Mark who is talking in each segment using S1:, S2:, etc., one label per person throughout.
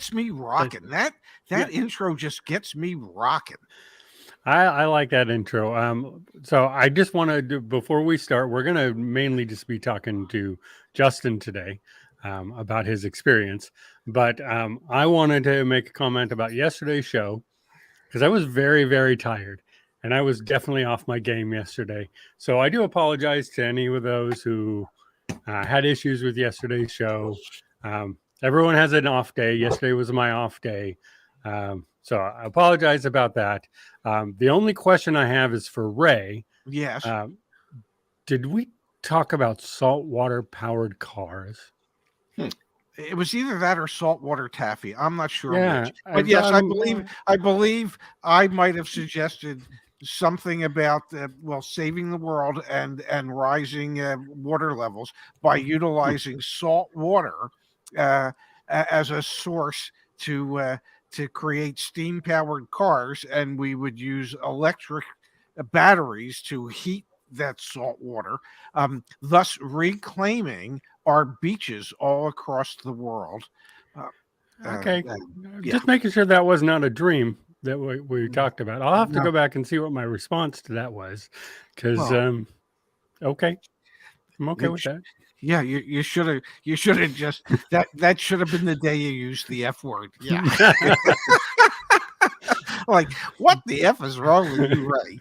S1: gets me rocking. That intro just gets me rocking.
S2: I like that intro. So I just want to do, before we start, we're going to mainly just be talking to Justin today about his experience. But I wanted to make a comment about yesterday's show because I was very, very tired and I was definitely off my game yesterday. So I do apologize to any of those who had issues with yesterday's show. Everyone has an off day. Yesterday was my off day. So I apologize about that. The only question I have is for Ray.
S1: Yes.
S2: Did we talk about saltwater powered cars?
S1: It was either that or saltwater taffy. I'm not sure which. But
S2: I
S1: yes, I believe I might have suggested something about saving the world and rising water levels by utilizing salt water as a source to create steam powered cars, and we would use electric batteries to heat that salt water, thus reclaiming our beaches all across the world.
S2: Okay, just making sure that was not a dream that we talked about. I'll have to go back and see what my response to that was, because okay, I'm okay with that.
S1: Yeah, you should have just that should have been the day you used the F word. Yeah. Like, what the F is wrong with you, Ray?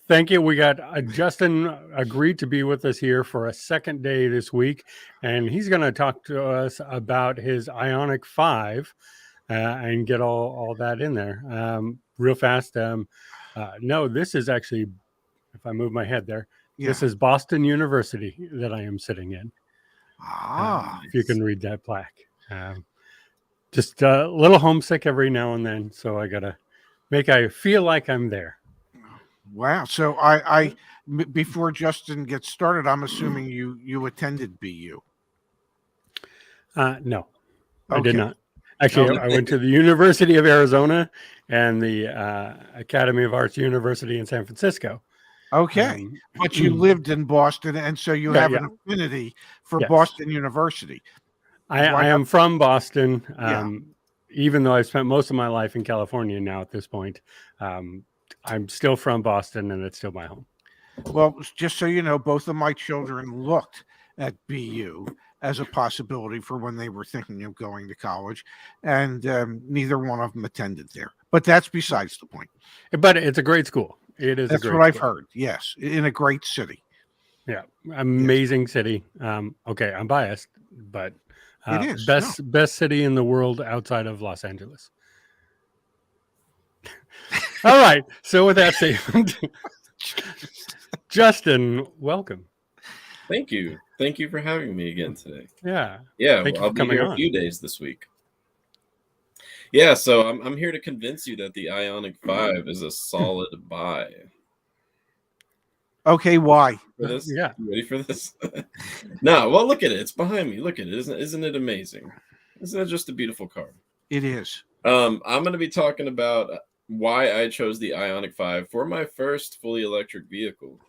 S2: Thank you. We got Justin agreed to be with us here for a second day this week, and he's going to talk to us about his Ioniq 5 and get all that in there real fast. No, this is actually, if I move my head there, this is Boston University that I am sitting in. If you can read that plaque. Just a little homesick every now and then, so I gotta I feel like I'm there.
S1: Wow. So I before Justin gets started, I'm assuming you attended BU.
S2: No, I did not. Actually, I went to the University of Arizona and the Academy of Arts University in San Francisco.
S1: Okay, but you lived in Boston, and so you have an affinity for Boston University.
S2: I am from Boston, even though I've spent most of my life in California now at this point. I'm still from Boston, and it's still my home.
S1: Well, just so you know, both of my children looked at BU as a possibility for when they were thinking of going to college, and neither one of them attended there. But that's besides the point.
S2: But it's a great school. It is.
S1: That's what I've heard. Yes, in a great city.
S2: Yeah, amazing city. Okay, I'm biased, but
S1: it is
S2: best city in the world outside of Los Angeles. All right. So with that statement, Justin, welcome.
S3: Thank you. Thank you for having me again today.
S2: Yeah.
S3: I'll be here a few days this week. Yeah, so I'm here to convince you that the Ioniq 5 is a solid buy.
S1: Okay, why?
S3: For this? Yeah. You ready for this? No, well, look at it. It's behind me. Look at it. Isn't it amazing? Isn't it just a beautiful car?
S1: It is.
S3: I'm going to be talking about why I chose the Ioniq 5 for my first fully electric vehicle.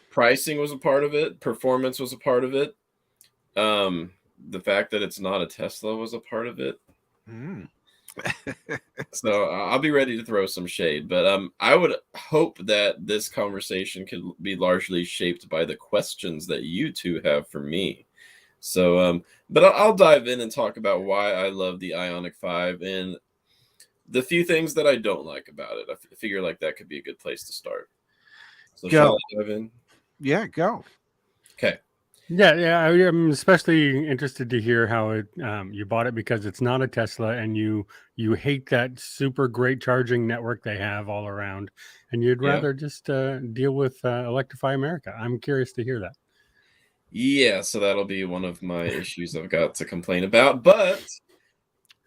S3: Pricing was a part of it. Performance was a part of it. The fact that it's not a Tesla was a part of it. So I'll be ready to throw some shade, but I would hope that this conversation could be largely shaped by the questions that you two have for me. So, but I'll dive in and talk about why I love the Ioniq 5 and the few things that I don't like about it. I figure like that could be a good place to start. So shall I dive in?
S1: Yeah, go.
S3: Okay.
S2: Yeah. I'm especially interested to hear how it you bought it because it's not a Tesla, and you hate that super great charging network they have all around, and you'd rather just deal with Electrify America. I'm curious to hear that.
S3: Yeah, so that'll be one of my issues I've got to complain about, but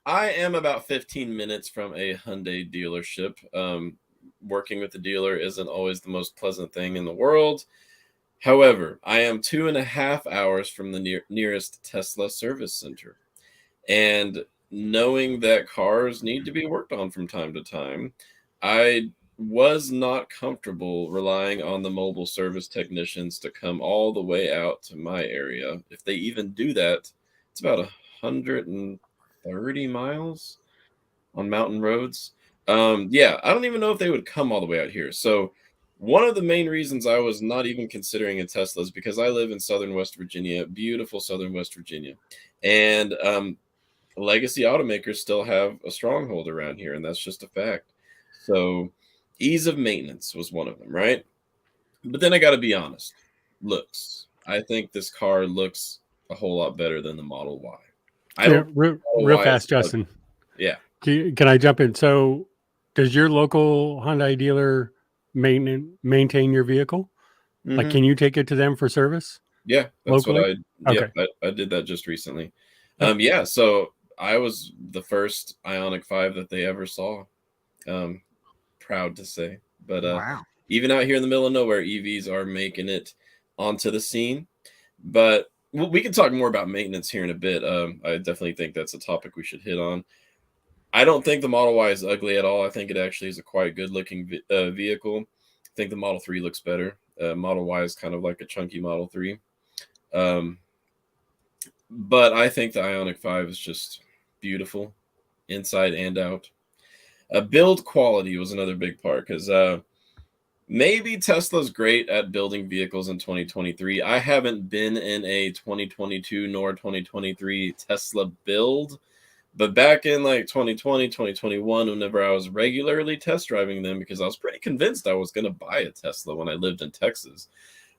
S3: I am about 15 minutes from a Hyundai dealership. Working with the dealer isn't always the most pleasant thing in the world. However, I am 2.5 hours from the nearest Tesla service center. And knowing that cars need to be worked on from time to time, I was not comfortable relying on the mobile service technicians to come all the way out to my area. If they even do that, it's about 130 miles on mountain roads. Yeah, I don't even know if they would come all the way out here. So one of the main reasons I was not even considering a Tesla is because I live in southern West Virginia, beautiful southern West Virginia, and legacy automakers still have a stronghold around here, and that's just a fact. So ease of maintenance was one of them, right? But then I got to be honest, looks. I think this car looks a whole lot better than the Model Y. I
S2: Yeah,
S3: don't
S2: real,
S3: know
S2: real
S3: why
S2: fast,
S3: it's ugly.
S2: Justin.
S3: Yeah.
S2: Can I jump in? So, does your local Hyundai dealer maintain your vehicle? Like,
S3: Mhm.
S2: can you take it to them for service
S3: Yeah, that's what
S2: locally? Okay.
S3: I did that just recently.
S2: Yep.
S3: Yeah, so I was the first Ionic 5 that they ever saw. Proud to say. But
S1: Wow.
S3: even out here in the middle of nowhere, EVs are making it onto the scene. But we can talk more about maintenance here in a bit. I definitely think that's a topic we should hit on. I don't think the Model Y is ugly at all. I think it actually is a quite good looking vehicle. I think the Model 3 looks better. Model Y is kind of like a chunky Model 3. But I think the Ionic 5 is just beautiful inside and out. Build quality was another big part because maybe Tesla's great at building vehicles in 2023. I haven't been in a 2022 nor 2023 Tesla build, but back in like 2020, 2021, whenever I was regularly test driving them, because I was pretty convinced I was going to buy a Tesla when I lived in Texas.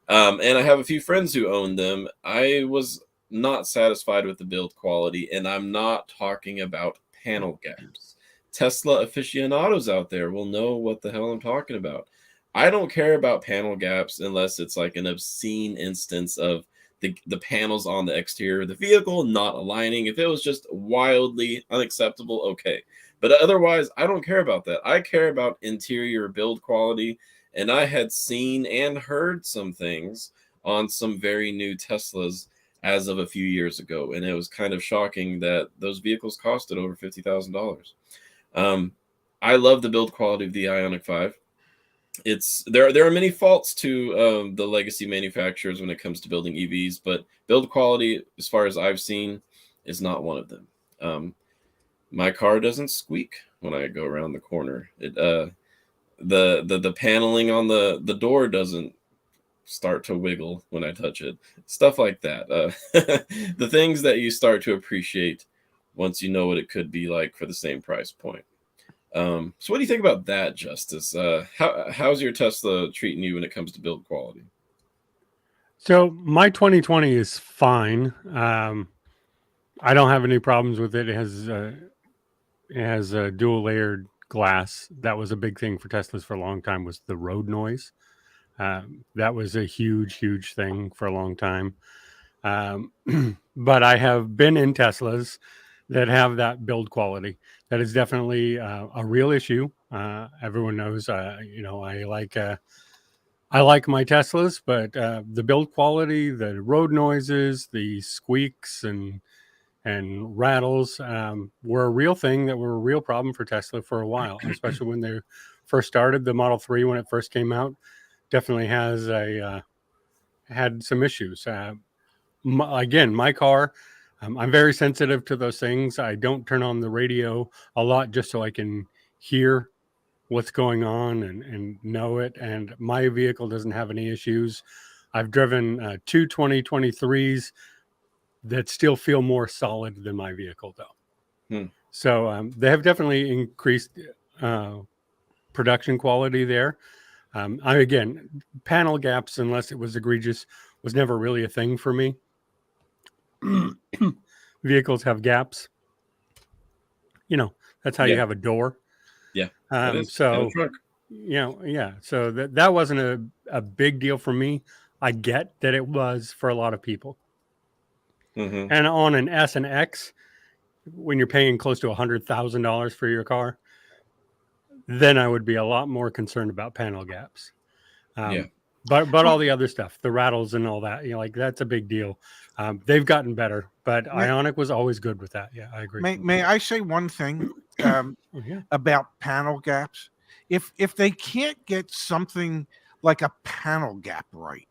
S3: And I have a few friends who own them. I was not satisfied with the build quality, and I'm not talking about panel gaps. Tesla aficionados out there will know what the hell I'm talking about. I don't care about panel gaps unless it's like an obscene instance of the panels on the exterior of the vehicle not aligning. If it was just wildly unacceptable, okay. But otherwise, I don't care about that. I care about interior build quality. And I had seen and heard some things on some very new Teslas as of a few years ago. And it was kind of shocking that those vehicles costed over $50,000. I love the build quality of the Ioniq 5. There are many faults to the legacy manufacturers when it comes to building EVs, but build quality, as far as I've seen, is not one of them. My car doesn't squeak when I go around the corner. The paneling on the door doesn't start to wiggle when I touch it. Stuff like that. The things that you start to appreciate once you know what it could be like for the same price point. So what do you think about that, Justice? How's your Tesla treating you when it comes to build quality?
S2: So my 2020 is fine. I don't have any problems with it. It has a dual layered glass. That was a big thing for Teslas for a long time, was the road noise. That was a huge thing for a long time. But I have been in Teslas that have that build quality. That is definitely a real issue. Everyone knows, I like my Teslas, but the build quality, the road noises, the squeaks and rattles were a real thing that were a real problem for Tesla for a while, especially when they first started. The Model 3, when it first came out, definitely had some issues. Again, my car, I'm very sensitive to those things. I don't turn on the radio a lot just so I can hear what's going on and know it. And my vehicle doesn't have any issues. I've driven two 2023s that still feel more solid than my vehicle, though. So they have definitely increased production quality there. Again, panel gaps, unless it was egregious, was never really a thing for me. Vehicles have gaps. That's how you have a door.
S3: Yeah.
S2: So, so that wasn't a big deal for me. I get that it was for a lot of people.
S3: Mm-hmm.
S2: And on an S and X, when you're paying close to $100,000 for your car, then I would be a lot more concerned about panel gaps. But all the other stuff, the rattles and all that, that's a big deal. They've gotten better, but Ioniq was always good with that. Yeah, I agree.
S1: May I say one thing about panel gaps? if they can't get something like a panel gap right,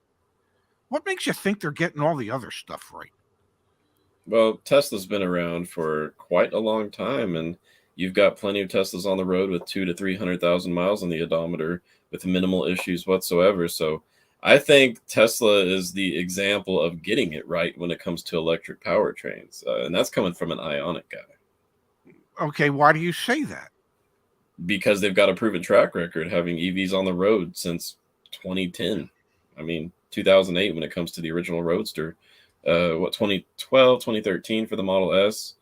S1: what makes you think they're getting all the other stuff right?
S3: Well, Tesla's been around for quite a long time, and you've got plenty of Teslas on the road with 200,000 to 300,000 miles on the odometer with minimal issues whatsoever. So I think Tesla is the example of getting it right when it comes to electric powertrains, and that's coming from an Ionic guy
S1: Okay, why do you say that?
S3: because they've got a proven track record having EVs on the road since 2010. I mean, 2008 when it comes to the original Roadster. 2012, 2013 for the Model S.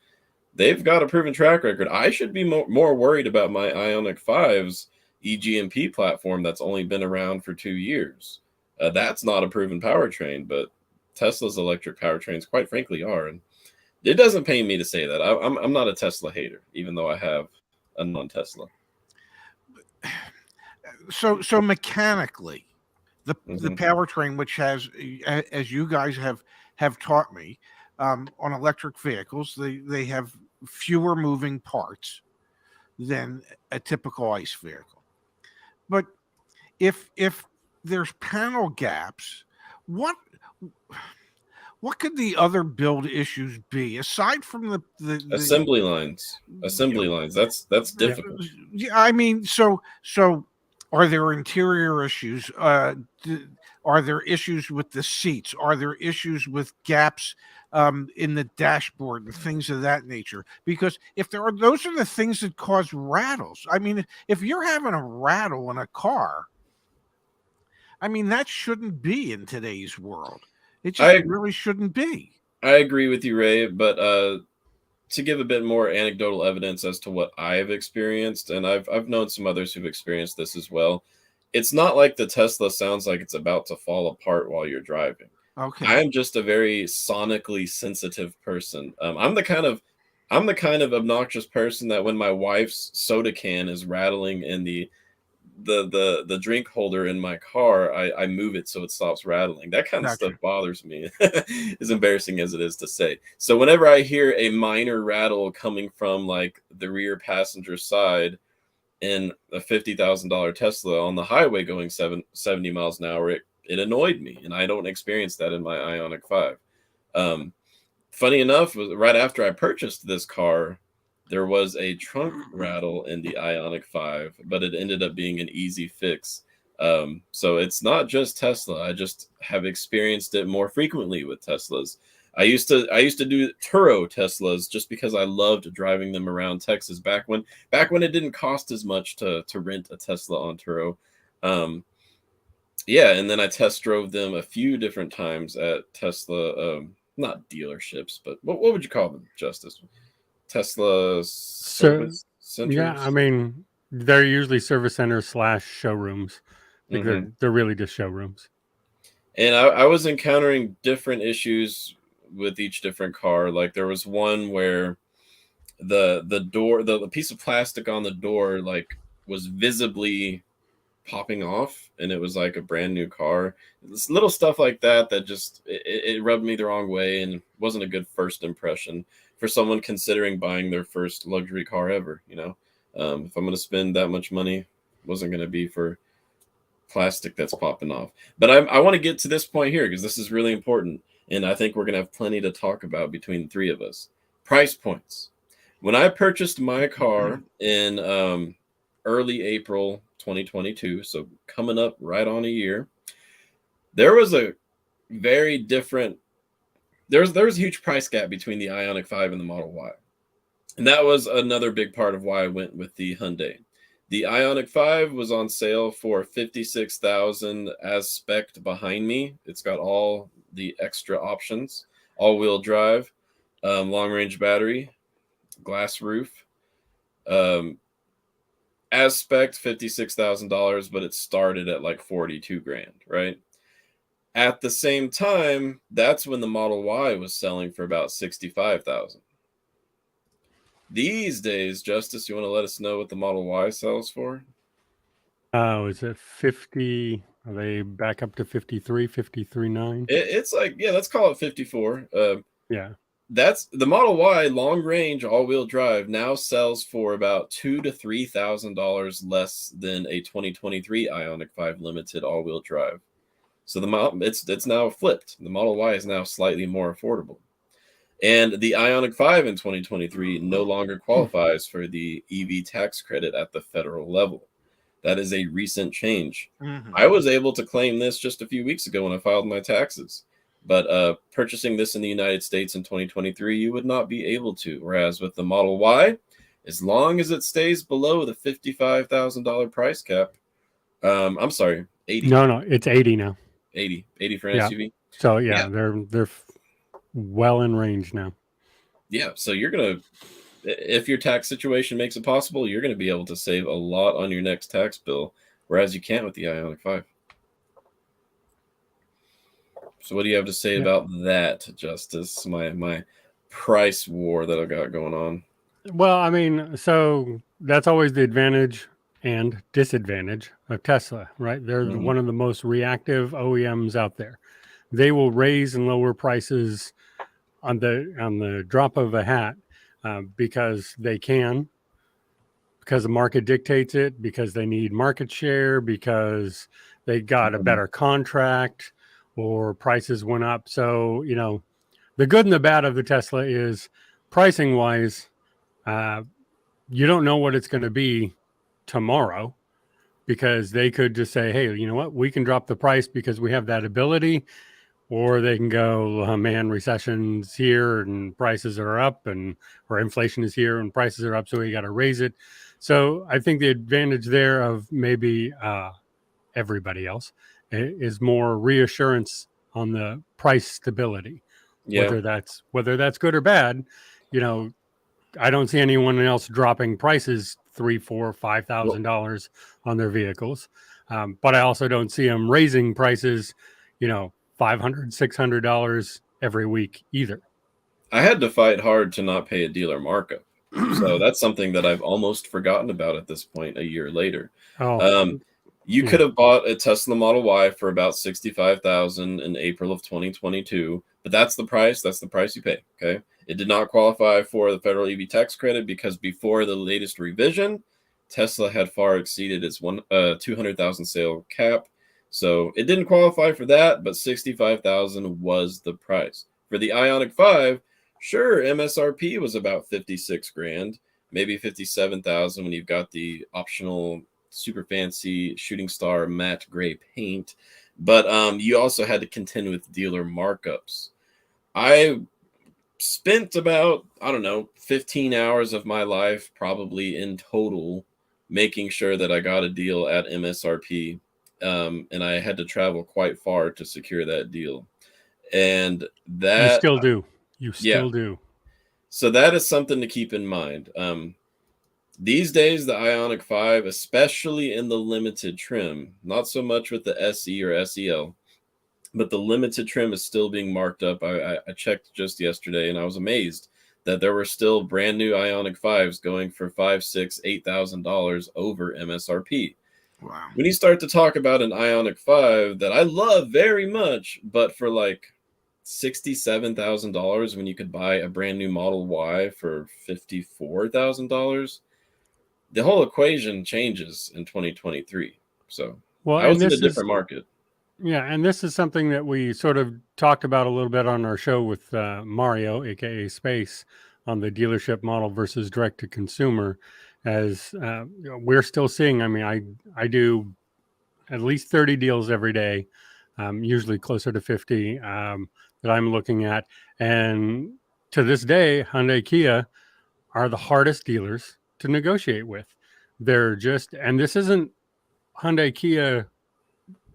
S3: They've got a proven track record. I should be more worried about my Ionic 5's eGMP platform that's only been around for 2 years. That's not a proven powertrain, but Tesla's electric powertrains, quite frankly, are. And it doesn't pain me to say that. I'm not a Tesla hater, even though I have a non-Tesla.
S1: So mechanically, the
S3: Mhm.
S1: powertrain, which has, as you guys have taught me, on electric vehicles, they have fewer moving parts than a typical ICE vehicle. But if there's panel gaps, what could the other build issues be aside from the
S3: Assembly lines. That's difficult.
S1: yeah, I mean, so are there interior issues? Are there issues with the seats? Are there issues with gaps in the dashboard and things of that nature? Because if there are, those are the things that cause rattles. I mean, if you're having a rattle in a car, I mean, that shouldn't be in today's world. It just really shouldn't be.
S3: I agree with you, Ray, but to give a bit more anecdotal evidence as to what I've experienced, and I've known some others who've experienced this as well. It's not like the Tesla sounds like it's about to fall apart while you're driving.
S1: Okay.
S3: I'm just a very sonically sensitive person. I'm the kind of obnoxious person that when my wife's soda can is rattling in the drink holder in my car, I move it so it stops rattling. That kind of stuff bothers me, as embarrassing as it is to say. So whenever I hear a minor rattle coming from like the rear passenger side in a $50,000 Tesla on the highway going 70 miles an hour, it annoyed me, and I don't experience that in my Ionic 5. Funny enough, right after I purchased this car, there was a trunk rattle in the Ionic 5, but it ended up being an easy fix. So it's not just Tesla. I just have experienced it more frequently with Teslas. I used to do Turo Teslas just because I loved driving them around Texas back when it didn't cost as much to rent a Tesla on Turo. Yeah, and then I test drove them a few different times at Tesla, not dealerships, but what would you call them, Justice? Tesla service centers?
S2: Yeah, I mean, they're usually service centers / showrooms. Like they're really just showrooms.
S3: And I was encountering different issues with each different car. Like there was one where the door, the piece of plastic on the door, like was visibly popping off, and it was like a brand new car. This little stuff like that just it rubbed me the wrong way, and wasn't a good first impression for someone considering buying their first luxury car ever. If I'm going to spend that much money, wasn't going to be for plastic that's popping off. But I want to get to this point here because this is really important, and I think we're going to have plenty to talk about between the three of us. Price points. When I purchased my car in early April 2022, so coming up right on a year, there was a very different, there was a huge price gap between the Ionic 5 and the Model Y. And that was another big part of why I went with the Hyundai. The Ionic 5 was on sale for $56,000 as spec'd behind me. It's got all the extra options, all-wheel drive, long-range battery, glass roof. As spec'd, $56,000, but it started at like 42 grand, right? At the same time, that's when the Model Y was selling for about 65,000. These days, Justice, you want to let us know what the Model Y sells for?
S2: Oh, is it 50? Are they back up to 53, 53.9?
S3: It's like, yeah, let's call it 54.
S2: Yeah.
S3: that's the Model Y long range all wheel drive now sells for about $2,000 to $3,000 less than a 2023 Ioniq 5 Limited all wheel drive. So it's now flipped. The Model Y is now slightly more affordable. And the Ioniq 5 in 2023 no longer qualifies for the EV tax credit at the federal level. That is a recent change.
S1: Mhm.
S3: I was able to claim this just a few weeks ago when I filed my taxes. But purchasing this in the United States in 2023, you would not be able to. Whereas with the Model Y, as long as it stays below the $55,000 price cap, I'm sorry, 80,
S2: No, it's 80 now.
S3: 80 for an
S2: Yeah.
S3: SUV.
S2: So
S3: Yeah.
S2: they're well in range now.
S3: Yeah, so you're gonna, if your tax situation makes it possible, you're gonna be able to save a lot on your next tax bill, whereas you can't with the Ioniq 5. So what do you have to say about that, Justice? My price war that I got going on.
S2: Well, I mean, so that's always the advantage and disadvantage of Tesla, right? They're
S3: Mhm.
S2: one of the most reactive OEMs out there. They will raise and lower prices on the drop of a hat because they can, because the market dictates it, because they need market share, because they got a better contract, or prices went up. So the good and the bad of the Tesla is pricing wise. You don't know what it's going to be tomorrow because they could just say, hey, you know what, we can drop the price because we have that ability. Or they can go, oh, man, recession's here and prices are up, or inflation is here and prices are up, so we got to raise it. So I think the advantage there of maybe everybody else is more reassurance on the price stability.
S3: Yeah.
S2: Whether that's good or bad, I don't see anyone else dropping prices $3,000, $4,000, $5,000 on their vehicles, but I also don't see them raising prices, $500, $600 every week either.
S3: I had to fight hard to not pay a dealer markup. So that's something that I've almost forgotten about at this point a year later. You could have bought a Tesla Model Y for about $65,000 in April of 2022, but that's the price you pay, okay? It did not qualify for the federal EV tax credit because before the latest revision, Tesla had far exceeded its 200,000 sale cap. So it didn't qualify for that, but $65,000 was the price. For the Ioniq 5, sure, MSRP was about 56 grand, maybe 57,000 when you've got the optional super fancy shooting star matte gray paint, but you also had to contend with dealer markups. I spent about 15 hours of my life probably in total making sure that I got a deal at MSRP, and I had to travel quite far to secure that deal. And that
S2: you still do. You still do.
S3: So that is something to keep in mind. These days, the Ioniq 5, especially in the limited trim, not so much with the SE or SEL, but the limited trim is still being marked up. I checked just yesterday, and I was amazed that there were still brand new Ioniq 5s going for $5,000, $6,000, $8,000 over MSRP.
S1: Wow.
S3: When you start to talk about an Ioniq 5 that I love very much, but for like $67,000 when you could buy a brand new Model Y for $54,000, the whole equation changes in 2023. So I was in a different market.
S2: Yeah, and this is something that we sort of talked about a little bit on our show with Mario, aka Space, on the dealership model versus direct to consumer. As we're still seeing, I mean, I do at least 30 deals every day, usually closer to 50 that I'm looking at. And to this day, Hyundai Kia are the hardest dealers to negotiate with. They're just, and this isn't Hyundai Kia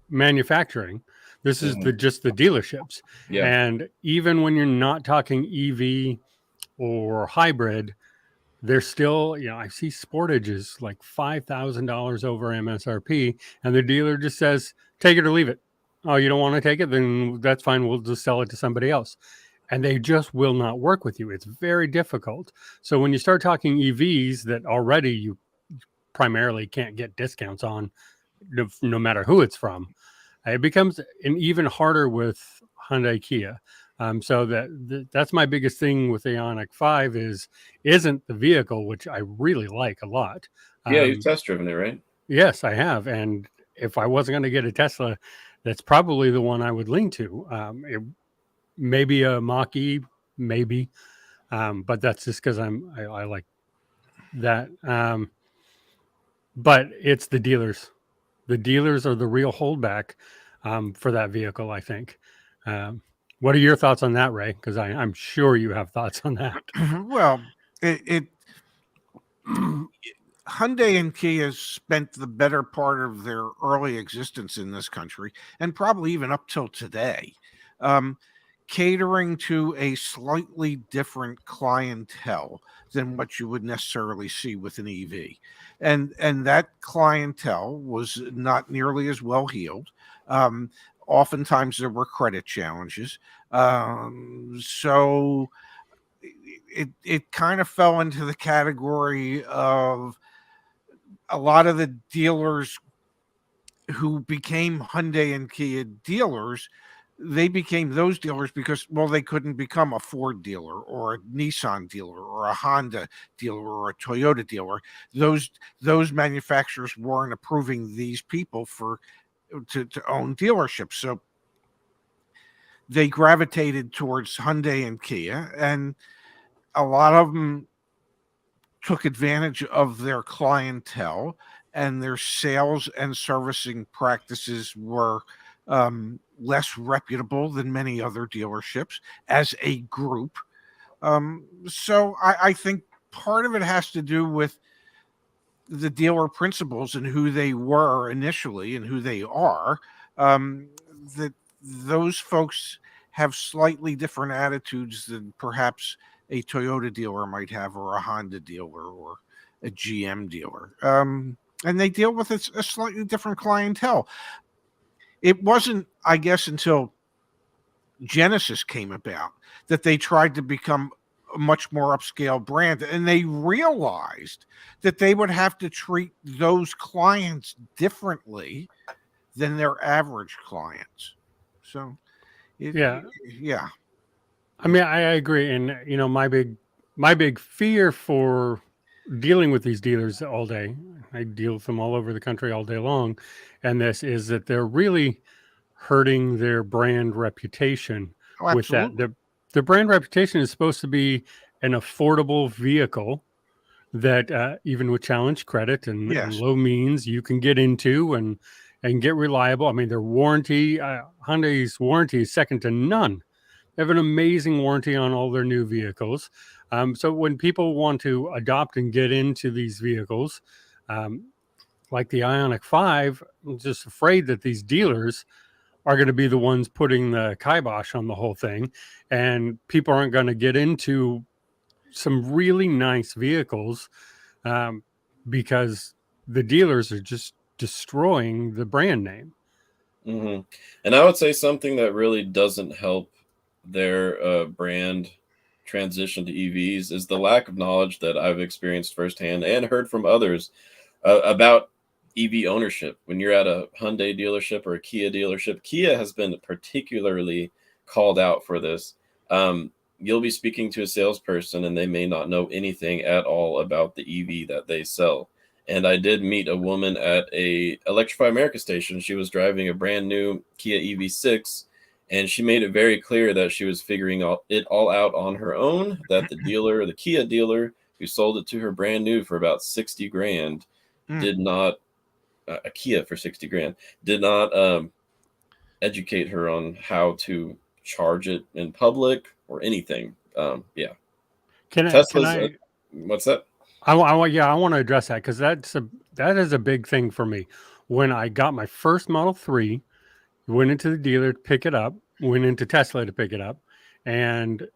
S2: manufacturing. This is just the dealerships.
S3: Yeah.
S2: And even when you're not talking EV or hybrid, they're still, I see Sportage is like $5,000 over MSRP, and the dealer just says, take it or leave it. Oh, you don't want to take it? Then that's fine. We'll just sell it to somebody else. And they just will not work with you. It's very difficult. So when you start talking EVs that already you primarily can't get discounts on, no matter who it's from, it becomes an even harder with Hyundai Kia. So that's my biggest thing with the Ioniq 5 isn't the vehicle, which I really like a lot.
S3: Yeah, you've test driven it, right?
S2: Yes, I have. And if I wasn't going to get a Tesla, that's probably the one I would lean to. Maybe a Mach-E, maybe. But that's just because I like that. But it's the dealers. The dealers are the real holdback for that vehicle, I think. What are your thoughts on that, Ray? Because I'm sure you have thoughts on that.
S1: Well, it Hyundai and Kia spent the better part of their early existence in this country, and probably even up till today, um, catering to a slightly different clientele than what you would necessarily see with an EV, and that clientele was not nearly as well heeled. Um, Oftentimes there were credit challenges, so it kind of fell into the category of a lot of the dealers who became Hyundai and Kia dealers. They became those dealers because, well, they couldn't become a Ford dealer or a Nissan dealer or a Honda dealer or a Toyota dealer. Those manufacturers weren't approving these people to own dealerships, so they gravitated towards Hyundai and Kia, and a lot of them took advantage of their clientele, and their sales and servicing practices were less reputable than many other dealerships as a group. So I think part of it has to do with the dealer principals and who they were initially and who they are. That those folks have slightly different attitudes than perhaps a Toyota dealer might have, or a Honda dealer, or a GM dealer. And they deal with a slightly different clientele. It wasn't, I guess, until Genesis came about that they tried to become a much more upscale brand, and they realized that they would have to treat those clients differently than their average clients. So,
S2: Yeah.
S1: yeah.
S2: I mean, I agree. And, my big fear for dealing with these dealers all day, I deal with them all over the country all day long, and this is that they're really hurting their brand reputation
S1: Oh,
S2: with that.
S1: absolutely.
S2: The brand reputation is supposed to be an affordable vehicle that even with challenge credit and
S1: Yes.
S2: low means, you can get into and get reliable. I mean, their warranty, Hyundai's warranty is second to none. They have an amazing warranty on all their new vehicles. So when people want to adopt and get into these vehicles, like the Ioniq 5, I'm just afraid that these dealers are going to be the ones putting the kibosh on the whole thing, and people aren't going to get into some really nice vehicles because the dealers are just destroying the brand name.
S3: Mm-hmm. And I would say something that really doesn't help their brand transition to EVs is the lack of knowledge that I've experienced firsthand and heard from others about EV ownership. When you're at a Hyundai dealership or a Kia dealership, Kia has been particularly called out for this. You'll be speaking to a salesperson and they may not know anything at all about the EV that they sell. And I did meet a woman at a Electrify America station. She was driving a brand new Kia EV6, and she made it very clear that she was figuring it all out on her own, that the dealer, the Kia dealer who sold it to her brand new for about 60 grand, did not, a Kia for 60 grand, did not educate her on how to charge it in public or anything. Yeah.
S2: Can
S3: Tesla's,
S2: I
S3: what's that?
S2: I want to address that because that is a big thing for me. When I got my first Model 3, went into the dealer to pick it up, went into Tesla to pick it up, and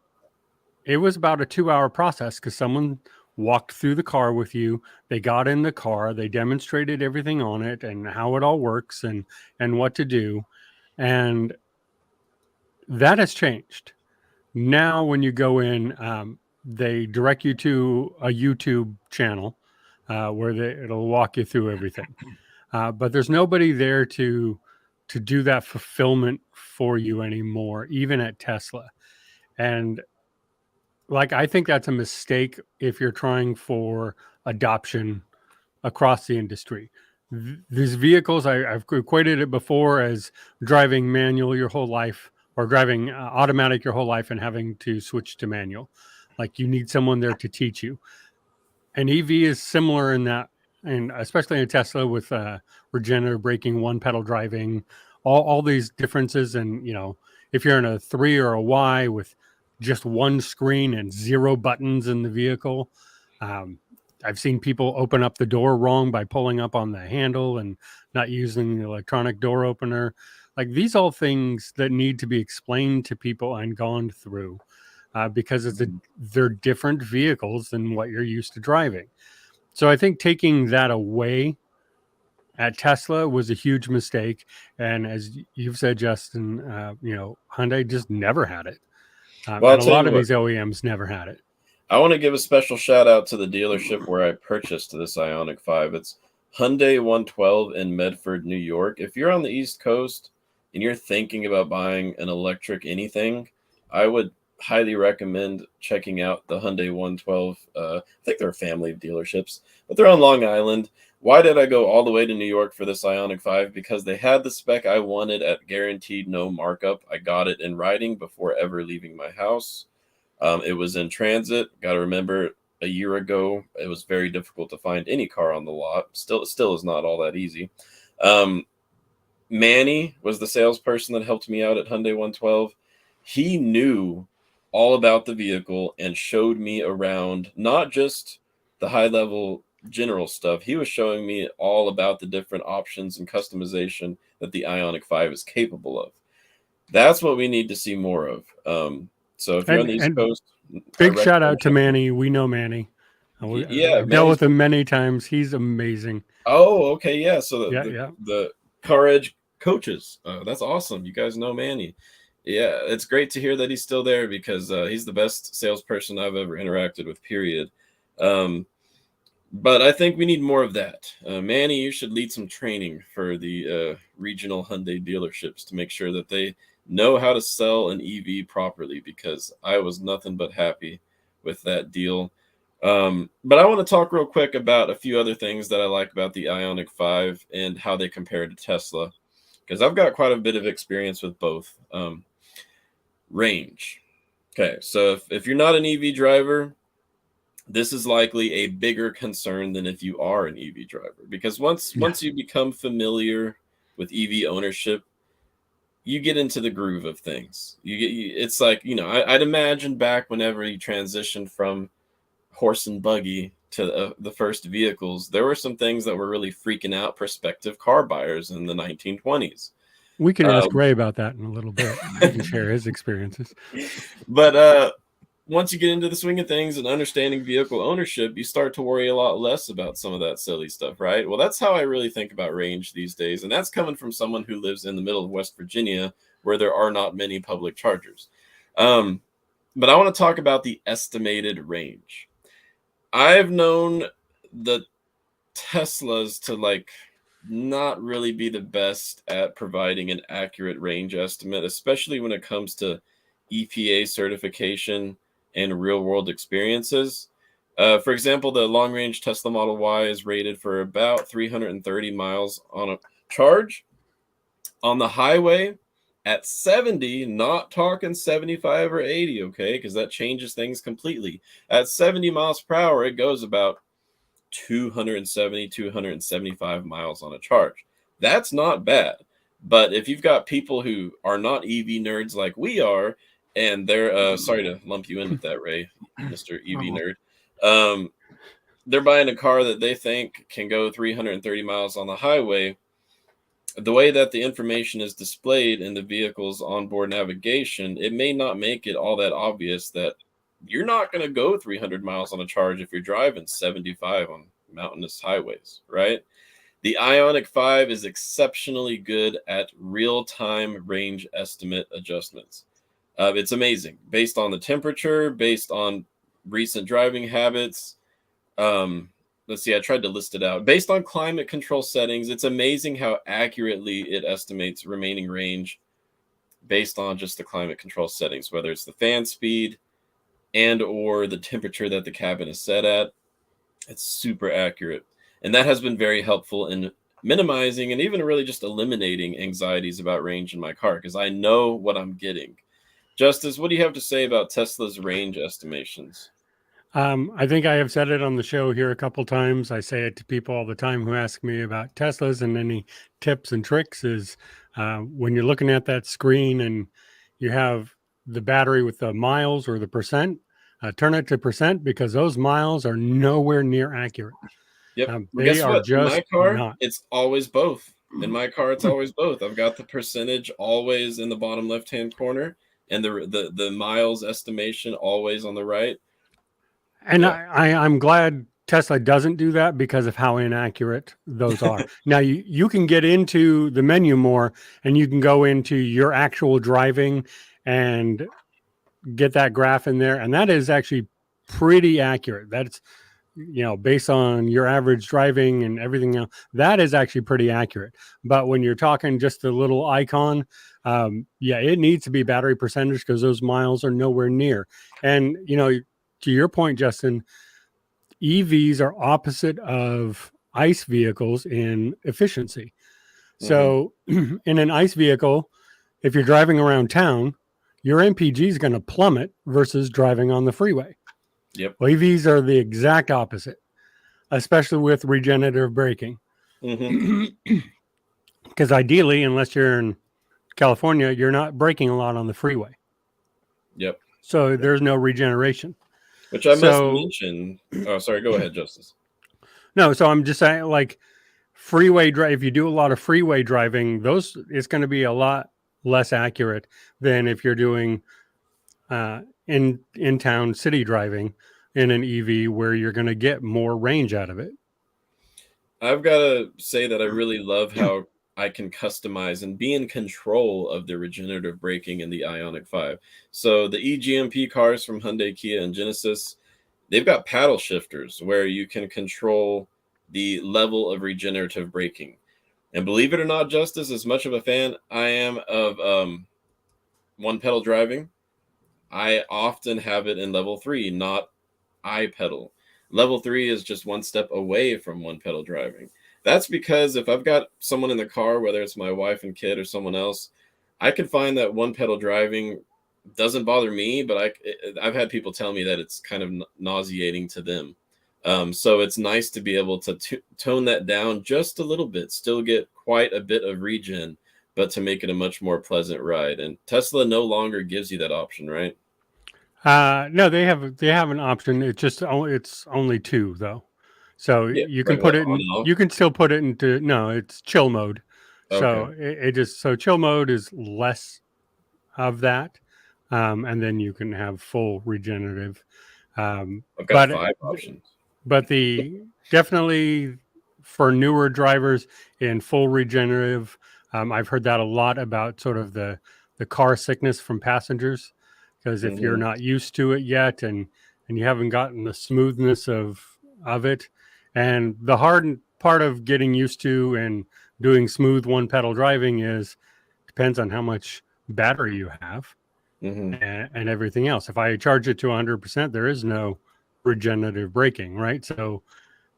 S2: it was about a 2-hour process because someone walked through the car with you. They got in the car, they demonstrated everything on it and how it all works and what to do. And that has changed. Now, when you go in, they direct you to a YouTube channel where it'll walk you through everything. But there's nobody there to do that fulfillment for you anymore, even at Tesla. And like, I think that's a mistake if you're trying for adoption across the industry. These vehicles, I've equated it before as driving manual your whole life, or driving automatic your whole life and having to switch to manual. Like, you need someone there to teach you. An EV is similar in that, and especially in a Tesla with regenerative braking, one pedal driving, all these differences. And, if you're in a 3 or a Y with just one screen and 0 buttons in the vehicle, um, I've seen people open up the door wrong by pulling up on the handle and not using the electronic door opener. Like, these all things that need to be explained to people and gone through, because they're different vehicles than what you're used to driving. So I think taking that away at Tesla was a huge mistake. And as you've said, Justin, Hyundai just never had it.
S3: Well, I'll
S2: And a
S3: tell
S2: lot
S3: you
S2: of
S3: what,
S2: these OEMs never had it.
S3: I want to give a special shout out to the dealership where I purchased this Ioniq 5. It's Hyundai 112 in Medford, New York. If you're on the East Coast and you're thinking about buying an electric anything, I would highly recommend checking out the Hyundai 112. I think they're a family of dealerships, but they're on Long Island. Why did I go all the way to New York for this Ioniq 5? Because they had the spec I wanted at guaranteed no markup. I got it in writing before ever leaving my house. It was in transit. Got to remember, a year ago, it was very difficult to find any car on the lot. Still is not all that easy. Manny was the salesperson that helped me out at Hyundai 112. He knew all about the vehicle and showed me around, not just the high level general stuff. He was showing me all about the different options and customization that the Ioniq 5 is capable of. That's what we need to see more of. So if you're on the East Coast,
S2: big shout out to Manny. We know Manny. I've dealt with him many times. He's amazing.
S3: Oh, okay, yeah. So
S2: the
S3: CarEdge coaches, that's awesome. You guys know Manny. Yeah, it's great to hear that he's still there, because he's the best salesperson I've ever interacted with, period. But I think we need more of that. Manny, you should lead some training for the regional Hyundai dealerships to make sure that they know how to sell an EV properly, because I was nothing but happy with that deal. But I want to talk real quick about a few other things that I like about the Ioniq 5 and how they compare to Tesla, because I've got quite a bit of experience with both. Range. Okay, so if you're not an EV driver, this is likely a bigger concern than if you are an EV driver, because once you become familiar with EV ownership, you get into the groove of things. It's like, I'd imagine back whenever you transitioned from horse and buggy to the first vehicles, there were some things that were really freaking out prospective car buyers in the 1920s.
S2: We can ask Ray about that in a little bit. He can share his experiences.
S3: But once you get into the swing of things and understanding vehicle ownership, you start to worry a lot less about some of that silly stuff, right? Well, that's how I really think about range these days. And that's coming from someone who lives in the middle of West Virginia, where there are not many public chargers. But I want to talk about the estimated range. I've known the Teslas to not really be the best at providing an accurate range estimate, especially when it comes to EPA certification and real world experiences. For example, the long range Tesla Model Y is rated for about 330 miles on a charge. On the highway at 70, not talking 75 or 80, okay, because that changes things completely. At 70 miles per hour, it goes about 270, 275 miles on a charge. That's not bad. But if you've got people who are not EV nerds like we are, and they're sorry to lump you in with that, Ray, Mr. EV nerd. They're buying a car that they think can go 330 miles on the highway. The way that the information is displayed in the vehicle's onboard navigation, it may not make it all that obvious that you're not going to go 300 miles on a charge if you're driving 75 on mountainous highways, right? The Ioniq 5 is exceptionally good at real-time range estimate adjustments. It's amazing, based on the temperature, based on recent driving habits. Let's see, I tried to list it out. Based on climate control settings, it's amazing how accurately it estimates remaining range based on just the climate control settings, whether it's the fan speed and or the temperature that the cabin is set at. It's super accurate. And that has been very helpful in minimizing and even really just eliminating anxieties about range in my car because I know what I'm getting. Justice, what do you have to say about Tesla's range estimations?
S2: I think I have said it on the show here a couple times. I say it to people all the time who ask me about Teslas, and any tips and tricks is when you're looking at that screen and you have the battery with the miles or the percent, turn it to percent because those miles are nowhere near accurate.
S3: Yep. Well,
S2: They
S3: guess
S2: are
S3: what? In my
S2: just
S3: car,
S2: not.
S3: it's always both. In my car, it's always both. I've got the percentage always in the bottom left-hand corner and the miles estimation always on the right.
S2: And
S3: Yeah.
S2: I'm glad Tesla doesn't do that because of how inaccurate those are. Now, you can get into the menu more and you can go into your actual driving and get that graph in there. And that is actually pretty accurate. That's, based on your average driving and everything else, that is actually pretty accurate. But when you're talking just a little icon, it needs to be battery percentage because those miles are nowhere near. And, to your point, Justin, EVs are opposite of ICE vehicles in efficiency. So in an ICE vehicle, if you're driving around town, your MPG is going to plummet versus driving on the freeway.
S3: Yep.
S2: Well, EVs are the exact opposite, especially with regenerative braking. Because ideally, unless you're in California, you're not braking a lot on the freeway.
S3: Yep.
S2: So there's no regeneration.
S3: Which I must mention. Oh, sorry. Go ahead, Justice.
S2: No, so I'm just saying, like, freeway drive. If you do a lot of freeway driving, it's going to be a lot less accurate than if you're doing in town city driving in an EV, where you're going to get more range out of it.
S3: I've got to say that I really love how I can customize and be in control of the regenerative braking in the Ioniq 5. So the eGMP cars from Hyundai, Kia, and Genesis, they've got paddle shifters where you can control the level of regenerative braking. And believe it or not, Justice, as much of a fan I am of one pedal driving, I often have it in level 3, not I pedal. Level 3 is just one step away from one pedal driving. That's because if I've got someone in the car, whether it's my wife and kid or someone else, I can find that one pedal driving doesn't bother me, but I've had people tell me that it's kind of nauseating to them. So it's nice to be able to tone that down just a little bit, still get quite a bit of regen, but to make it a much more pleasant ride. And Tesla no longer gives you that option, right?
S2: No, they have an option. It's only 2 though. So you can put it in, you can still put it into, it's chill mode. So so chill mode is less of that. And then you can have full regenerative.
S3: I've got 5 options.
S2: But definitely for newer drivers in full regenerative, I've heard that a lot about sort of the car sickness from passengers. Because if you're not used to it yet and you haven't gotten the smoothness of it, and the hard part of getting used to and doing smooth one pedal driving depends on how much battery you have and everything else. If I charge it to 100%, there is no regenerative braking, right? So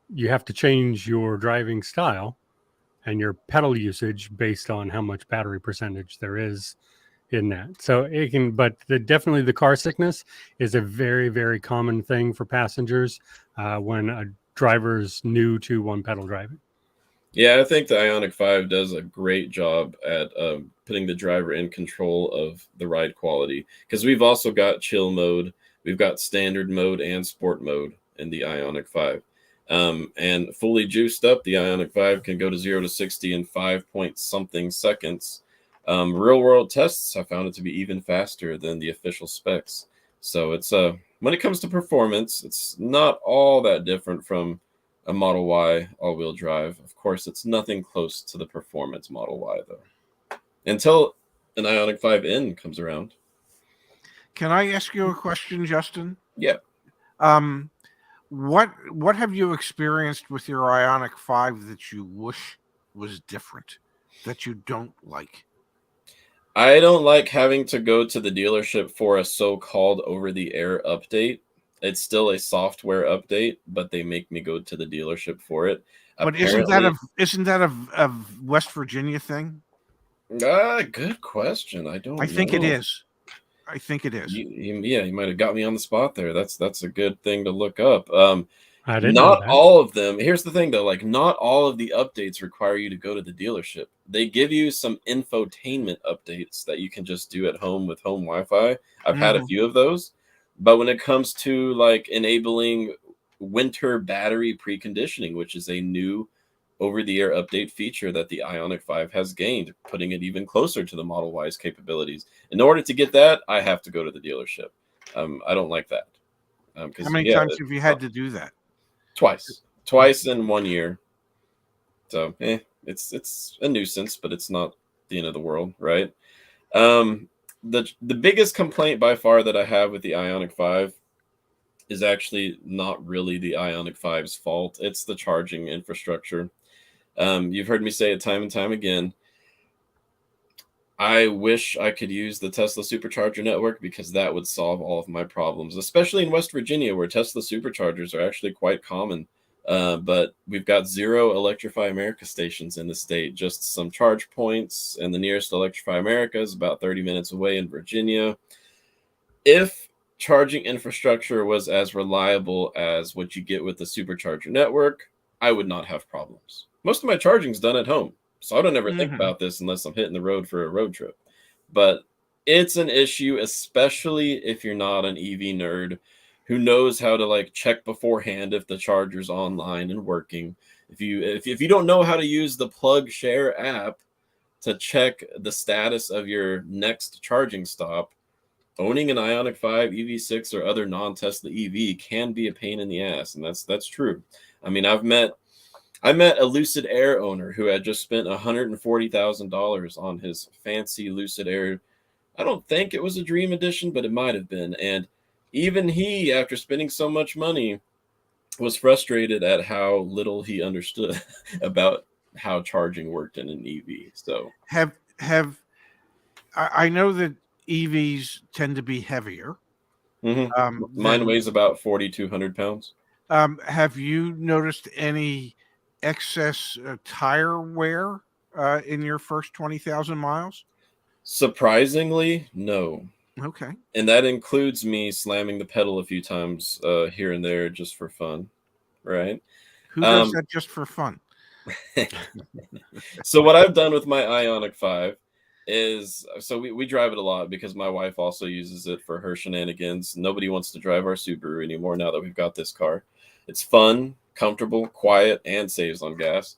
S2: you have to change your driving style and your pedal usage based on how much battery percentage there is in that. So it can, but definitely the car sickness is a very, very common thing for passengers when a driver's new to one pedal driving.
S3: Yeah, I think the Ioniq 5 does a great job at putting the driver in control of the ride quality, because we've also got chill mode, we've got standard mode and sport mode in the Ioniq 5. And fully juiced up, the Ioniq 5 can go to 0 to 60 in 5-point-something seconds. Real world tests have found it to be even faster than the official specs. So it's when it comes to performance, it's not all that different from a Model Y all-wheel drive. Of course, it's nothing close to the performance Model Y though, until an Ioniq 5N comes around.
S1: Can I ask you a question, Justin?
S3: Yeah.
S1: What have you experienced with your Ioniq 5 that you wish was different, that you don't like?
S3: I don't like having to go to the dealership for a so-called over-the-air update. It's still a software update, but they make me go to the dealership for it.
S1: But isn't that
S3: Apparently,
S1: a West Virginia thing?
S3: good question. I
S1: I
S3: don't
S1: think it
S3: know.
S1: is. I think it is.
S3: Yeah, you might have got me on the spot there. That's a good thing to look up.
S2: I didn't know
S3: Not
S2: that.
S3: all of them. Here's the thing though, like not all of the updates require you to go to the dealership. They give you some infotainment updates that you can just do at home with home Wi-Fi. I've had a
S1: Mhm.
S3: few of those, but when it comes to like enabling winter battery preconditioning, which is a new over-the-air update feature that the Ioniq 5 has gained, putting it even closer to the Model Y's capabilities. In order to get that, I have to go to the dealership. I don't like that
S1: How
S3: because
S1: many
S3: yeah,
S1: times have you had to do that?
S3: twice in 1 year. So it's a nuisance, but it's not the end of the world, right? Um, the biggest complaint by far that I have with the Ioniq 5 is actually not really the Ioniq 5's fault. It's the charging infrastructure. You've heard me say it time and time again. I wish I could use the Tesla supercharger network because that would solve all of my problems, especially in West Virginia, where Tesla superchargers are actually quite common. But we've got 0 Electrify America stations in the state, just some charge points, and the nearest Electrify America is about 30 minutes away in Virginia. If charging infrastructure was as reliable as what you get with the supercharger network, I would not have problems. Most of my charging's done at home, so I don't ever think
S1: Mhm.
S3: about this unless I'm hitting the road for a road trip. But it's an issue, especially if you're not an EV nerd who knows how to like check beforehand if the charger's online and working. If you don't know how to use the Plug Share app to check the status of your next charging stop, owning an Ioniq 5, EV6, or other non-Tesla EV can be a pain in the ass, and that's true. I mean, I met a Lucid Air owner who had just spent $140,000 on his fancy Lucid Air. I don't think it was a Dream Edition, but it might have been. And even he, after spending so much money, was frustrated at how little he understood about how charging worked in an EV. So,
S1: Have I know that EVs tend to be heavier
S3: mhm. Mine
S1: than.
S3: weighs about 4,200 pounds.
S1: Have you noticed any excess tire wear in your first 20,000 miles?
S3: Surprisingly, no.
S1: Okay.
S3: And that includes me slamming the pedal a few times here and there just for fun, right?
S1: Who does
S3: Um,
S1: that just for fun?
S3: so what I've done with my Ioniq 5 is so we drive it a lot because my wife also uses it for her shenanigans. Nobody wants to drive our Subaru anymore now that we've got this car. It's fun, comfortable, quiet, and saves on gas.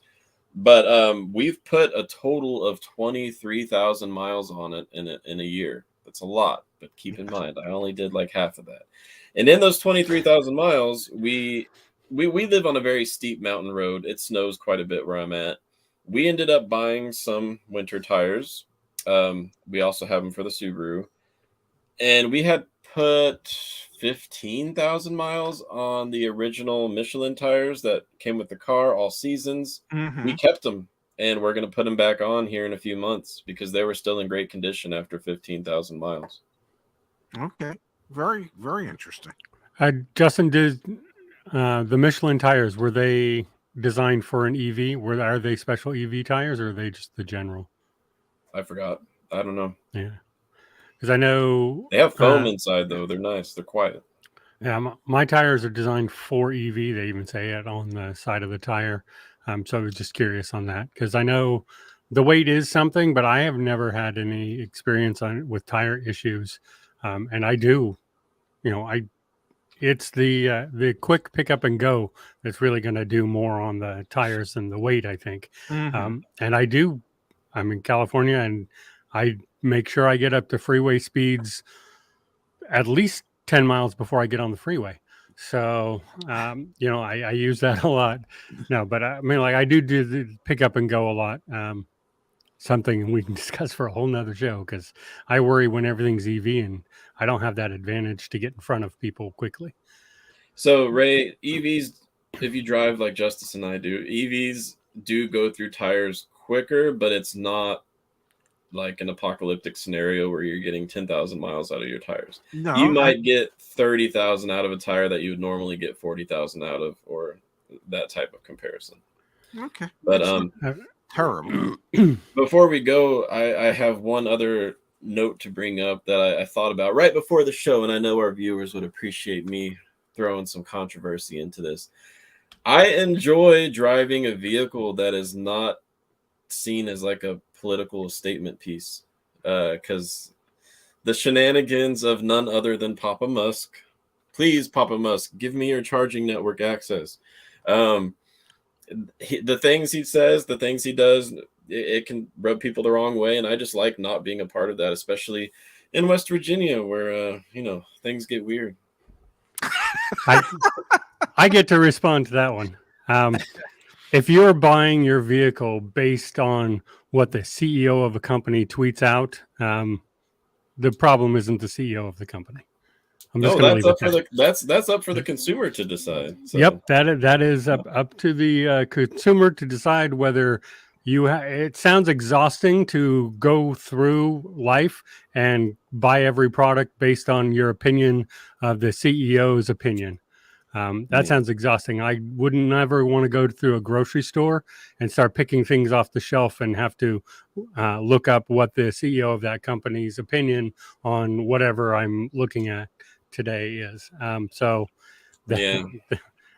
S3: But we've put a total of 23,000 miles on it in a year. That's a lot, but keep in mind, I only did like half of that. And in those 23,000 miles, we live on a very steep mountain road. It snows quite a bit where I'm at. We ended up buying some winter tires. We also have them for the Subaru, and we had put 15,000 miles on the original Michelin tires that came with the car, all seasons. We
S1: Hmm.
S3: kept them, and we're going to put them back on here in a few months because they were still in great condition after 15,000 miles.
S1: Okay. Very, very interesting.
S2: Justin, did the Michelin tires, were they designed for an EV? Are they special EV tires, or are they just the general?
S3: I forgot. I don't know.
S2: Yeah, because I know.
S3: They have foam inside though. They're nice. They're quiet.
S2: Yeah, my tires are designed for EV. They even say it on the side of the tire. So I was just curious on that because I know the weight is something, but I have never had any experience with tire issues. And I do, I it's the quick pick up and go that's really going to do more on the tires than the weight, I think.
S1: Hmm.
S2: And I'm in California, and I make sure I get up to freeway speeds at least 10 miles before I get on the freeway. So, I use that a lot. No, but I mean, like I do the pick up and go a lot. Something we can discuss for a whole nother show because I worry when everything's EV and I don't have that advantage to get in front of people quickly.
S3: So Ray, EVs, if you drive like Justice and I do, EVs do go through tires quicker, but it's not like an apocalyptic scenario where you're getting 10,000 miles out of your tires.
S1: No,
S3: You might get 30,000 out of a tire that you would normally get 40,000 out of, or that type of comparison.
S1: okay,
S3: But
S1: it's not terrible.
S3: before we go, I have one other note to bring up that I thought about right before the show, and I know our viewers would appreciate me throwing some controversy into this. I enjoy driving a vehicle that is not seen as like a political statement piece, because the shenanigans of none other than Papa Musk. Please, Papa Musk, give me your charging network access. The things he says, the things he does, it can rub people the wrong way, and I just like not being a part of that, especially in West Virginia, where things get weird.
S2: I get to respond to that one. If you're buying your vehicle based on what the CEO of a company tweets out, the problem isn't the CEO of the company. I'm just going to leave it there.
S3: That's up for the consumer to decide. So.
S2: Yep, that is up to the consumer to decide whether it sounds exhausting to go through life and buy every product based on your opinion of the CEO's opinion. That sounds exhausting. I wouldn't ever want to go through a grocery store and start picking things off the shelf and have to look up what the CEO of that company's opinion on whatever I'm looking at today is.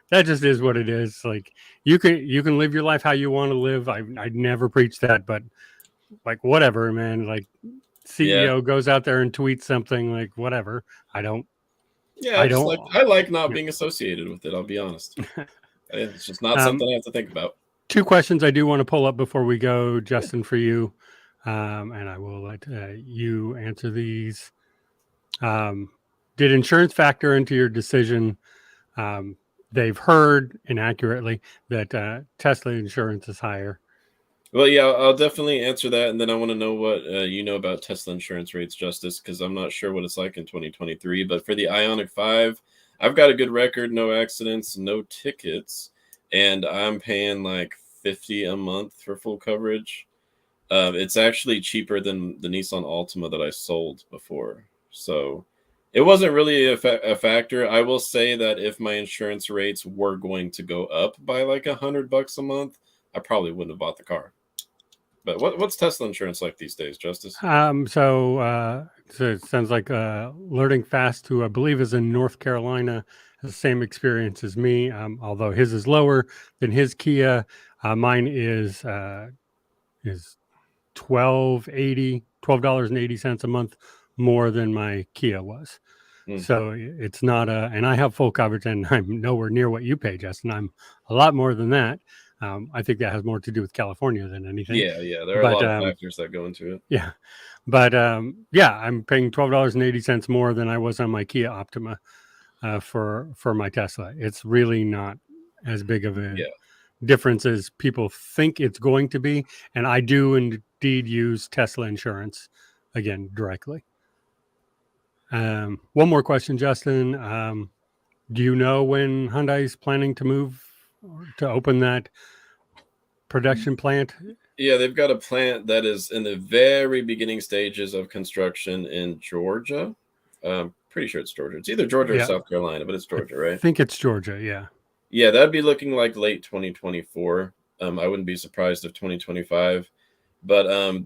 S2: That just is what it is. Like you can live your life how you want to live. I'd never preach that, but like whatever, man. Like CEO goes out there and tweets something, like whatever. I don't.
S3: Yeah, I like not being associated with it. I'll be honest. It's just not something I have to think about.
S2: 2 questions I do want to pull up before we go, Justin, for you, and I will let you answer these. Did insurance factor into your decision? They've heard inaccurately that Tesla insurance is higher.
S3: Well, yeah, I'll definitely answer that, and then I want to know what you know about Tesla insurance rates, Justice, because I'm not sure what it's like in 2023. But for the Ioniq 5, I've got a good record, no accidents, no tickets, and I'm paying like $50 a month for full coverage. It's actually cheaper than the Nissan Altima that I sold before, so it wasn't really a factor. I will say that if my insurance rates were going to go up by like $100 a month, I probably wouldn't have bought the car. But what's Tesla insurance like these days, Justice?
S2: So it sounds like Learning Fast, who I believe is in North Carolina, has the same experience as me, although his is lower than his Kia. Mine is $12.80 a month more than my Kia was. So it's not and I have full coverage, and I'm nowhere near what you pay, Justin. I'm a lot more than that. I think that has more to do with California than anything.
S3: Yeah. There are a lot of factors that go into it.
S2: Yeah. But I'm paying $12.80 more than I was on my Kia Optima for my Tesla. It's really not as big of a difference as people think it's going to be. And I do indeed use Tesla insurance, again, directly. One more question, Justin. Do you know when Hyundai is planning to move to open that production plant?
S3: Yeah, they've got a plant that is in the very beginning stages of construction in Georgia. Pretty sure it's Georgia. It's either Georgia or South Carolina, but it's Georgia, right?
S2: I think it's Georgia, yeah.
S3: Yeah, that'd be looking like late 2024. I wouldn't be surprised if 2025. But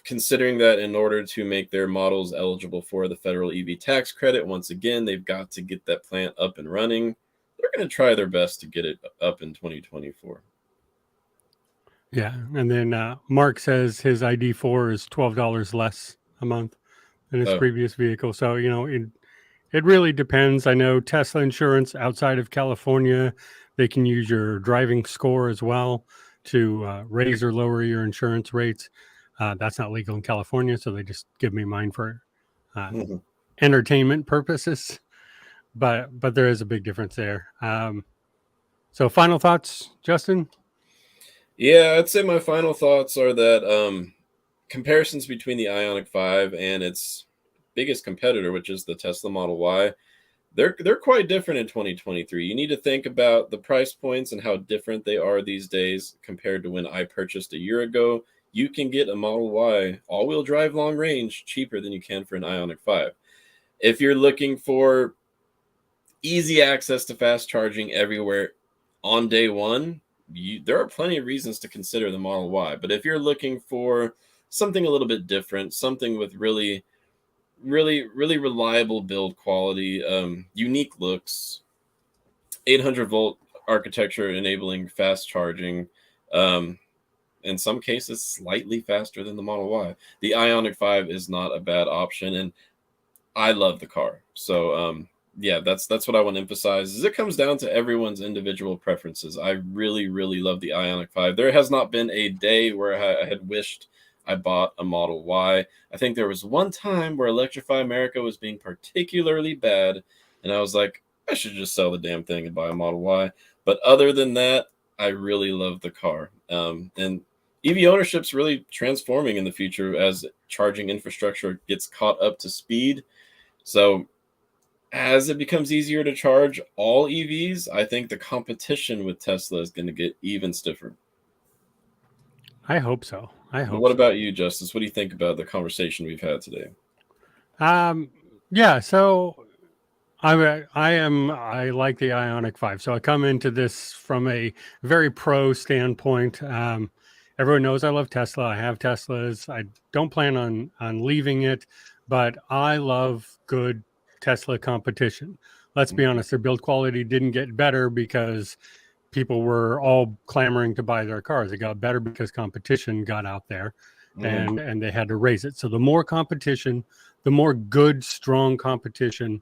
S3: considering that in order to make their models eligible for the federal EV tax credit, once again, they've got to get that plant up and running. They're going to try their best to get it up in 2024.
S2: Yeah, and then Mark says his ID4 is $12 less a month than his previous vehicle. So, it really depends. I know Tesla insurance outside of California, they can use your driving score as well to raise or lower your insurance rates. That's not legal in California, so they just give me mine for entertainment purposes. But there is a big difference there. So final thoughts, Justin?
S3: Yeah, I'd say my final thoughts are that comparisons between the Ioniq 5 and its biggest competitor, which is the Tesla Model Y, they're quite different in 2023. You need to think about the price points and how different they are these days compared to when I purchased a year ago. you can get a Model Y all-wheel drive long range cheaper than you can for an Ioniq 5. If you're looking for easy access to fast charging everywhere on day one, there are plenty of reasons to consider the Model Y. But if you're looking for something a little bit different, something with really reliable build quality, unique looks, 800 volt architecture enabling fast charging, in some cases slightly faster than the Model Y, the Ioniq 5 is not a bad option, and I love the car. So yeah, that's what I want to emphasize, is it comes down to everyone's individual preferences. I really love the Ioniq 5. There has not been a day where I had wished I bought a Model Y. I think there was one time where Electrify America was being particularly bad, and I was like, I should just sell the damn thing and buy a Model Y. But other than that, I really love the car. And EV ownership's really transforming in the future as charging infrastructure gets caught up to speed. So as it becomes easier to charge all EVs, I think the competition with Tesla is going to get even stiffer.
S2: I hope so.
S3: But what about you, Justice? What do you think about the conversation we've had today?
S2: Yeah, so I like the Ioniq 5. So I come into this from a very pro standpoint. Everyone knows I love Tesla. I have Teslas. I don't plan on leaving it, but I love good Tesla competition. Let's be honest, their build quality didn't get better because people were all clamoring to buy their cars. It got better because competition got out there, and they had to raise it. So the more competition, the more good, strong competition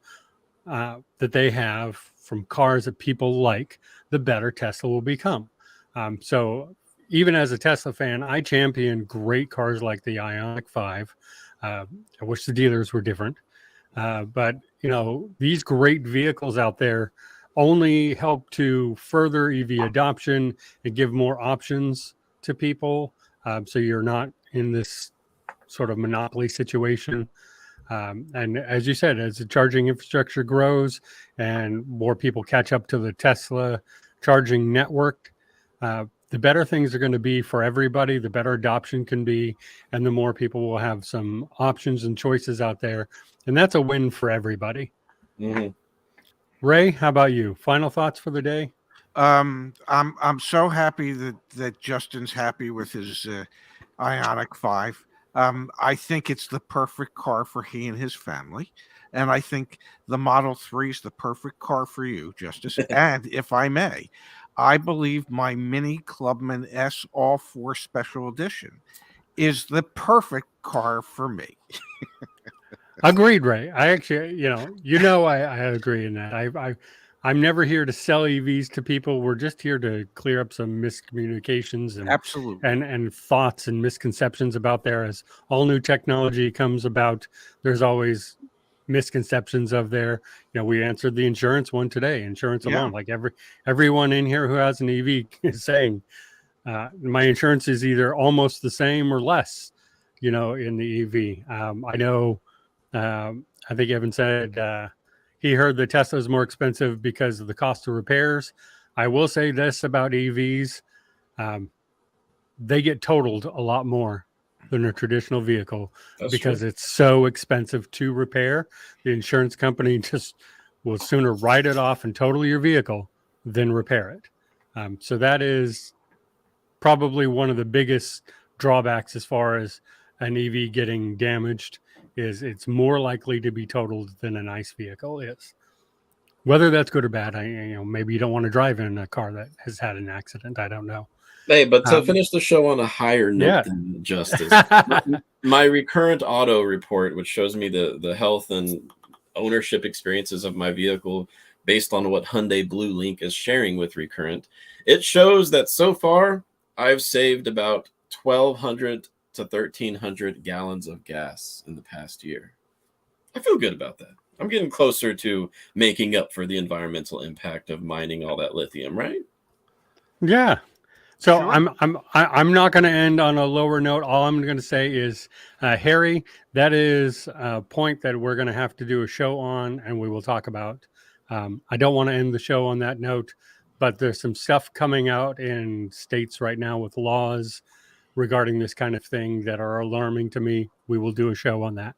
S2: that they have from cars that people like, the better Tesla will become. So even as a Tesla fan, I champion great cars like the Ioniq 5. I wish the dealers were different. But, these great vehicles out there only help to further EV adoption and give more options to people. So you're not in this sort of monopoly situation. And as you said, as the charging infrastructure grows and more people catch up to the Tesla charging network, the better things are going to be for everybody, the better adoption can be, and the more people will have some options and choices out there. And that's a win for everybody.
S3: Mm-hmm.
S2: Ray, how about you? Final thoughts for the day?
S1: I'm so happy that Justin's happy with his Ioniq 5. I think it's the perfect car for he and his family. And I think the Model 3 is the perfect car for you, Justice. And if I may, I believe my Mini Clubman S All-4 Special Edition is the perfect car for me.
S2: Agreed, Ray. I actually, I agree in that. I'm never here to sell EVs to people. We're just here to clear up some miscommunications and
S1: Absolutely.
S2: and thoughts and misconceptions about there. As all new technology comes about, there's always misconceptions of there. We answered the insurance one today. Insurance alone, like everyone in here who has an EV is saying, my insurance is either almost the same or less, in the EV. I know. I think Evan said he heard the Tesla is more expensive because of the cost of repairs. I will say this about EVs. They get totaled a lot more than a traditional vehicle. That's because true. It's so expensive to repair. The insurance company just will sooner write it off and total your vehicle than repair it. So that is probably one of the biggest drawbacks as far as an EV getting damaged. Is it's more likely to be totaled than a nice vehicle is. Whether that's good or bad, maybe you don't want to drive in a car that has had an accident. I don't know.
S3: Hey, but to finish the show on a higher note than Justice, my Recurrent Auto report, which shows me the health and ownership experiences of my vehicle based on what Hyundai Blue Link is sharing with Recurrent, it shows that so far I've saved about 1,200 to 1,300 gallons of gas in the past year. I feel good about that. I'm getting closer to making up for the environmental impact of mining all that lithium, right?
S2: Yeah. So sure. I'm not going to end on a lower note. All I'm going to say is, Harry, that is a point that we're going to have to do a show on, and we will talk about. I don't want to end the show on that note, but there's some stuff coming out in states right now with laws regarding this kind of thing that are alarming to me, we will do a show on that.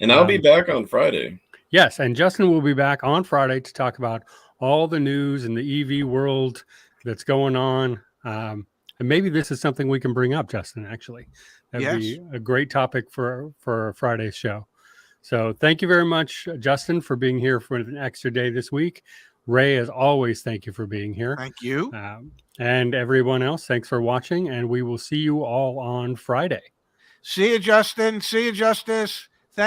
S3: And I'll be back on Friday.
S2: Yes, and Justin will be back on Friday to talk about all the news in the EV world that's going on. And maybe this is something we can bring up, Justin, actually. That'd be a great topic for Friday's show. So thank you very much, Justin, for being here for an extra day this week. Ray, as always, thank you for being here.
S1: Thank you.
S2: And everyone else, thanks for watching, and we will see you all on Friday.
S1: See you, Justin. See you, Justice.